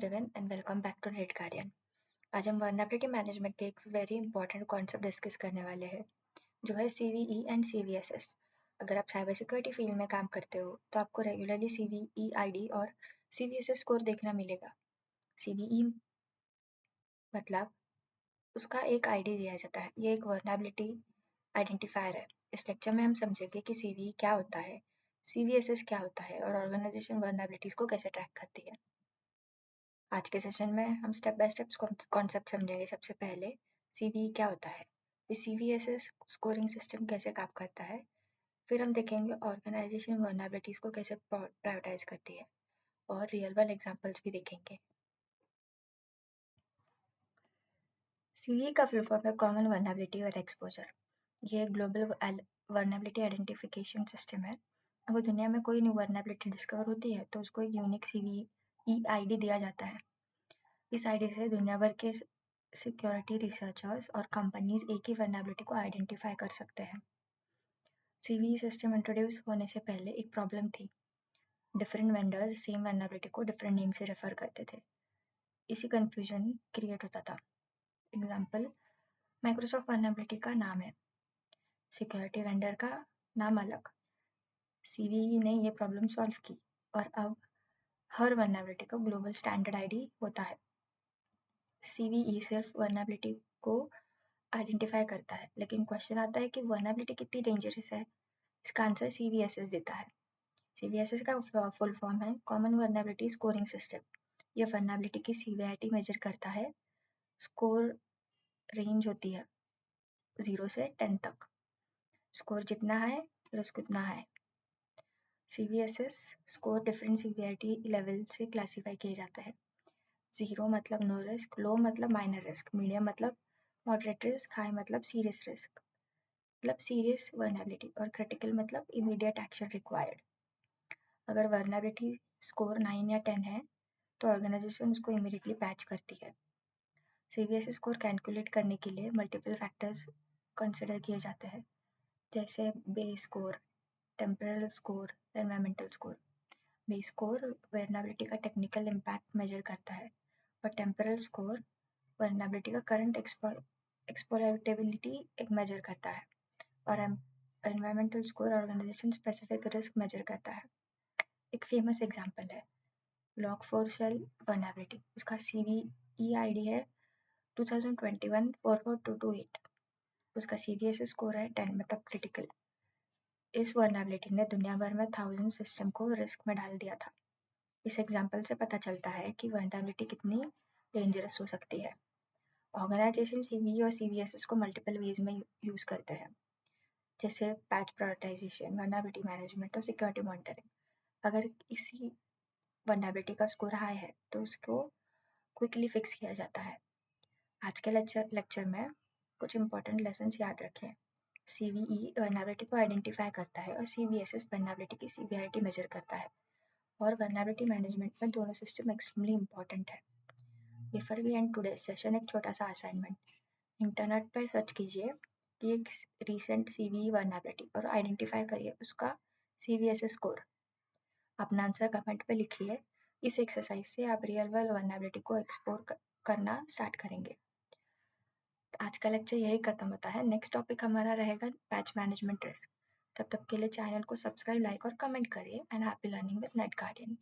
Everyone and welcome back to Net Guardian. आज हम vulnerability management के एक वेरी इंपॉर्टेंट कॉन्सेप्ट डिस्कस करने वाले हैं जो है CVE एंड CVSS। अगर आप साइबर सिक्योरिटी फील्ड में काम करते हो तो आपको रेगुलरली CVE ID और CVSS स्कोर देखना मिलेगा। CVE मतलब उसका एक ID दिया जाता है, ये एक वल्नरेबिलिटी आइडेंटिफायर है। इस लेक्चर में हम समझेंगे कि CVE क्या होता है, CVSS क्या होता है और ऑर्गेनाइजेशन वल्नरेबिलिटीज को कैसे ट्रैक करती है। आज के सेशन में हम स्टेप बाय स्टेप कॉन्सेप्ट समझेंगे। सबसे पहले सीवीई क्या होता है, फिर CVSS स्कोरिंग सिस्टम कैसे काम करता है, फिर हम देखेंगे ऑर्गेनाइजेशन वल्नरेबिलिटीज को कैसे प्रायोरिटाइज करती है और रियल वर्ल्ड एग्जांपल्स भी देखेंगे। सीवीई का फुल फॉर्म है कॉमन वल्नरेबिलिटी विद एक्सपोजर। ये ग्लोबल वल्नरेबिलिटी आइडेंटिफिकेशन सिस्टम है। अगर दुनिया में कोई न्यू वल्नरेबिलिटी डिस्कवर होती है तो उसको एक यूनिक CVE ID दिया जाता है। इस आईडी से दुनिया भर के सिक्योरिटी रिसर्चर्स और कंपनीज एक ही वल्नरेबिलिटी को आइडेंटिफाई कर सकते हैं। सीवीई सिस्टम इंट्रोड्यूस होने से पहले एक प्रॉब्लम थी। डिफरेंट वेंडर्स सेम वल्नरेबिलिटी को डिफरेंट नेम से रेफर करते थे। इसी कंफ्यूजन क्रिएट होता था। एग्जाम्पल, माइक्रोसॉफ्ट वल्नरेबिलिटी का नाम है, सिक्योरिटी वेंडर का नाम अलग। सीवीई ने ये प्रॉब्लम सॉल्व की और अब हर वल्नरेबिलिटी को ग्लोबल स्टैंडर्ड आईडी होता है। सीवीई सिर्फ वल्नरेबिलिटी को आइडेंटिफाई करता है, लेकिन क्वेश्चन आता है कि वल्नरेबिलिटी कितनी डेंजरस है। इसका आंसर CVSS देता है। CVSS का फुल फॉर्म है कॉमन वल्नरेबिलिटी स्कोरिंग सिस्टम। यह वल्नरेबिलिटी की सीवियरिटी मेजर करता है। स्कोर रेंज होती है 0 से 10 तक। स्कोर जितना है रिस्क उतना है। CVSS score different severity level से क्लासीफाई किए जाते हैं। 0 मतलब नो रिस्क, लो मतलब माइनर रिस्क, मीडियम मतलब मॉडरेट रिस्क, हाई मतलब सीरियस रिस्क मतलब सीरियस वल्नरेबिलिटी और क्रिटिकल मतलब इमीडिएट एक्शन रिक्वायर्ड। अगर वल्नरेबिलिटी स्कोर 9 या 10 है तो ऑर्गेनाइजेशन उसको इमीडिएटली पैच करती है। CVSS स्कोर कैलकुलेट करने के लिए मल्टीपल फैक्टर्स कंसिडर किए जाते हैं, जैसे base score, temporal score, environmental score. Base score vulnerability का टेक्निकल इम्पैक्ट मेजर करता है और टेम्परल स्कोर वल्नरेबिलिटी का करंट एक्सप्लॉइटेबिलिटी एक मेजर करता है और environmental score organisation specific risk measure करता है। एक फेमस एग्जांपल है लॉग4शेल वल्नरेबिलिटी। उसका CVE ID है 2021-44228। उसका CVSS स्कोर है 10 मतलब क्रिटिकल। इस वल्नरेबिलिटी ने दुनिया भर में 1000 सिस्टम को रिस्क में डाल दिया था। इस एग्जांपल से पता चलता है कि वल्नरेबिलिटी कितनी डेंजरस हो सकती है। ऑर्गेनाइजेशन CVE और CVSS को मल्टीपल वेज में यूज करते हैं, जैसे पैच प्रायोरिटाइजेशन, वल्नरेबिलिटी मैनेजमेंट और सिक्योरिटी मॉनिटरिंग। अगर किसी वल्नरेबिलिटी का स्कोर हाई है तो उसको क्विकली फिक्स किया जाता है। आज के लेक्चर में कुछ इंपॉर्टेंट लेसन्स याद रखें। CVE वल्नरेबिलिटी को आइडेंटिफाई करता है और CVSS वल्नरेबिलिटी की सीवियरिटी मेजर करता है और वल्नरेबिलिटी मैनेजमेंट में दोनों सिस्टम एक्सट्रीमली इंपॉर्टेंट है। Before we end today session, एक छोटा सा असाइनमेंट, इंटरनेट पर सर्च कीजिए कि एक रिसेंट CVE वल्नरेबिलिटी और आइडेंटिफाई करिए उसका CVSS स्कोर। अपना आंसर कमेंट पे लिखिए। इस एक्सरसाइज से आप रियल वर्ल्ड वल्नरेबिलिटी को एक्सप्लोर करना स्टार्ट करेंगे। आज का लेक्चर यही खत्म होता है। नेक्स्ट टॉपिक हमारा रहेगा पैच मैनेजमेंट रिस्क। तब तक के लिए चैनल को सब्सक्राइब, लाइक और कमेंट करिए and happy learning with net guardian.